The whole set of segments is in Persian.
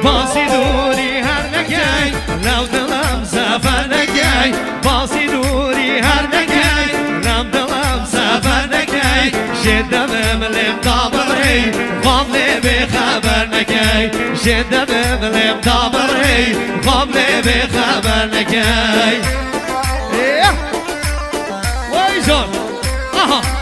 باسی دوری هر نگی لو دلم سفر نگی باسی دوری هر نگی لو دلم سفر نگی شدم لم دابری قبل به خبر نگی شدم لم دابری قبل به خبر نگی وای جان آها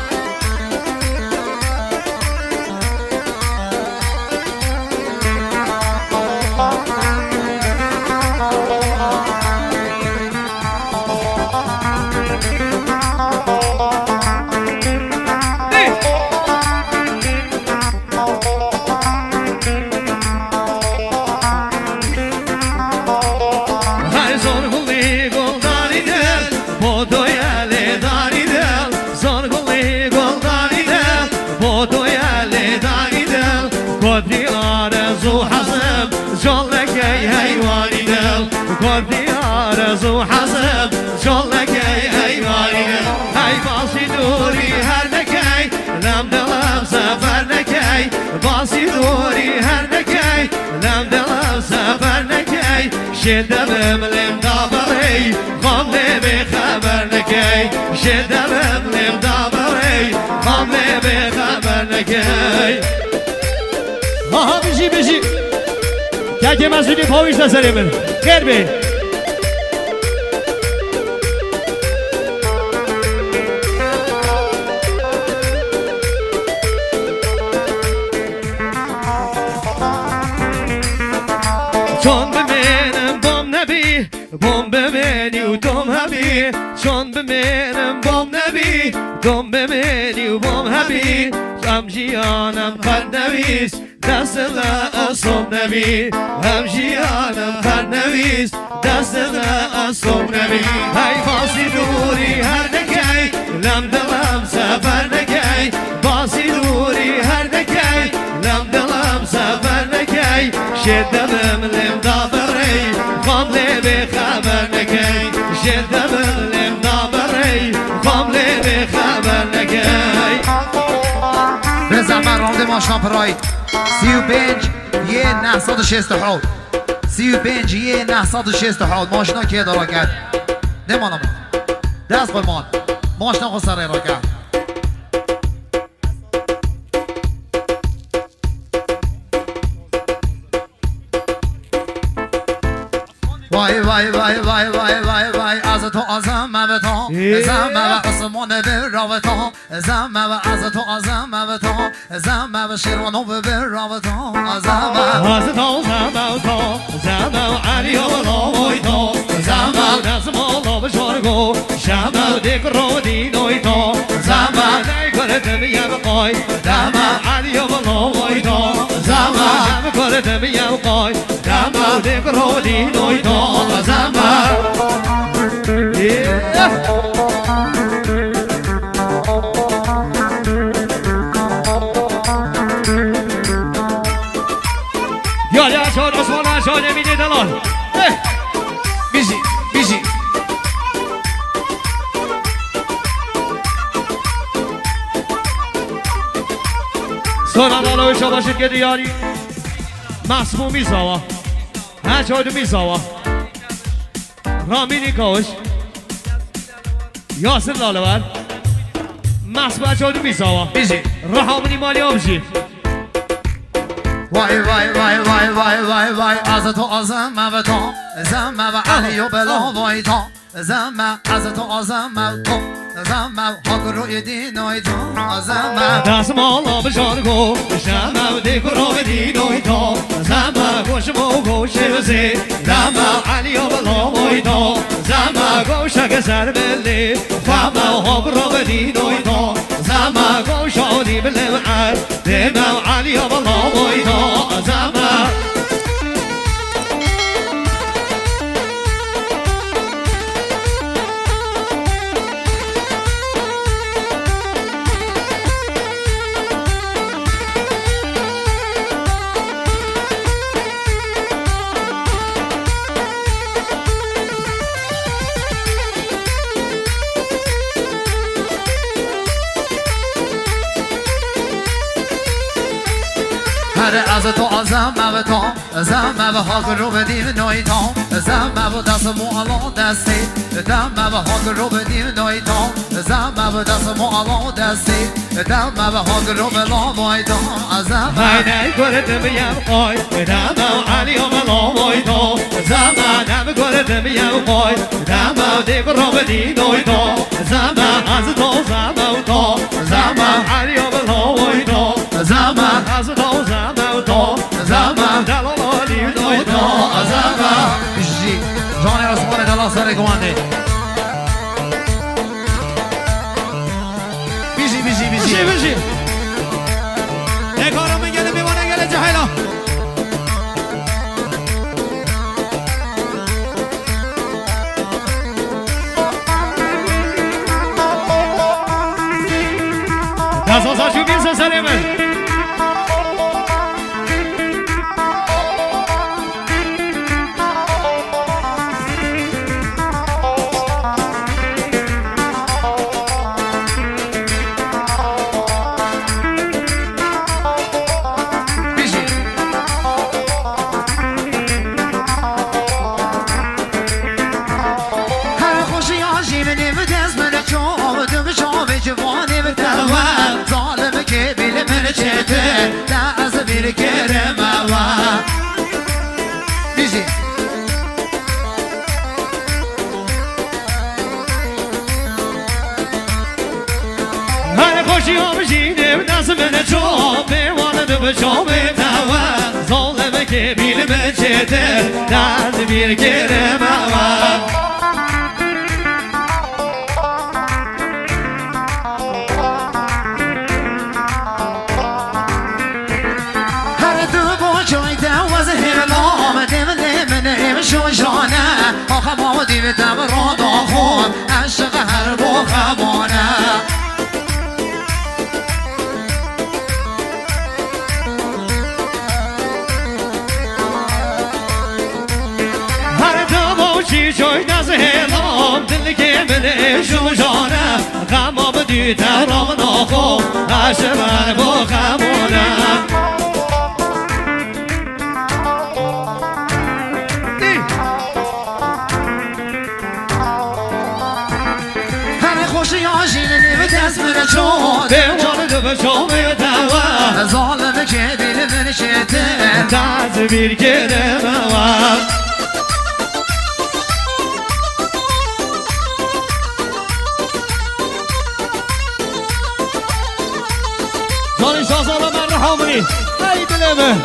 قدي آرزو حسب شلك أيواني هاي باصي دوري هردكي لم دلم سفر نكي باصي دوري هردكي لم دلم سفر نكي شدم لم دابري قبل بخبر نكي شدم لم دابري قبل بخبر نكي ها بيجي بيجي که مسئولی پاویش نسری من خیر بی چون بمینم بام نبی بام بمینی و دوم هبی چون بمینم بام نبی دوم بمینی و بام هبی هم جیانم قد نویس دست اصوم نبی هم جیانم قد نویس دست اصوم نبی های باسی دوری هر نگی لم دلم سفر نگی باسی دوری هر نگی لم دلم سفر نگی شدم لم دابری قبل به خبر نگی شدم لم دابری قبل به خبر نگی بزن رانده ماشنا پراید 35 یه 967 35 یه 967 ماشنا که دارا کرد نمانم دست قرمان ماشنا خود سره را کرد وای وای وای وای وای وای وای از تو ازم به تو زم و آسمان به راو تو زم و از تو ازم به تو زم و شیرانو به راو تو زم از تو زم تو زم علی و لوی تو زم نظم الله بشارگو شب دکرو دینوی تو زم نکردم یبقای دم علی و لوی تو زم نکردم یبقای دم دکرو دینوی تو زمان یا شاد عثمان شاد میده دلال بیزی بیزی سلام علیکم شما باشید که دیاری مسموم میزاوا هر جای میزاوا رامینی کوش یاسر لالور مسموم جای میزاوا بیزی رحمانی مالی آبجی وای وای وای وای وای وای وای از تو ازم و تو زم و علی و بلا وای تو زم از تو ازم تو زم حق روی دینوی تو زم دست مالا بشارگو شم دکرو دینوی تو زم گوشم و گوش وزی زم علی و بلا وای تو زم گوشک سر بلی زم حق رو دینوی تو زم گوشانی بلم عر دم علی و بلا وای تو زم هر از تو زمه تو زمه و حق رو بدیم نوی تو زمه و دست مولا دستی دمه و حق رو بدیم نوی تو زمه و دست مولا دستی دمه و حق رو بلا نوی تو زمه نه گردم یم خواهی دمه علی و بلا نوی تو زمه نم گردم یم خواهی دمه دیگر رو بدی نوی تو زمه از تو زمه تو زمه علی و بلا نوی تو زمه از تو زمه تو زمه دلالی نوی تو زمه بیشی جان عثمان دلا سر گوانده بیشی بشی نکارم میگه میوانه گله جهیلا دست آسا چوبین سسره من Daz bir kerem var Her du bu çoyda vaz helal demle men şojana Akama div davra da khon aşk her bu khamana شوشانه غم بدی ترام ناخو عشق با غمونه هر خوشی آشین نیو دست میره چون به جان دو بشامه دوا ظالم که بیل من شده دست bir kerem var زانی شازالا من رحامنی ای دلمه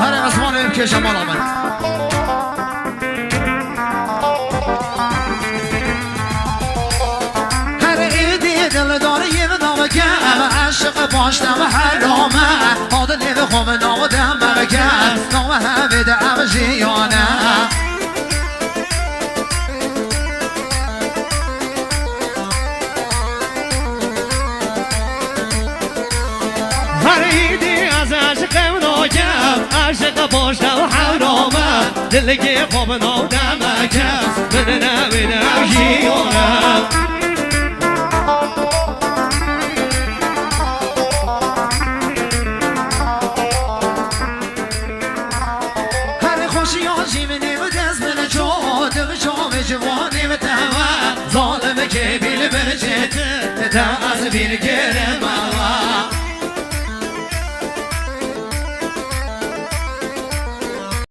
هر اسمان که شمال آمد هر ایدی دل داره یه نامه که عشق باشتم حرامه آده نیو خوب نامه دمه که نامه همه دعم جیانه عاشق باشته و حرامه دلگی خوب نادمه که من نبینم جیانم هر خوشی آجی منی و دست من جاده و جام جوانی و تمه ظالمه که بیل بر جده تا از بیر گره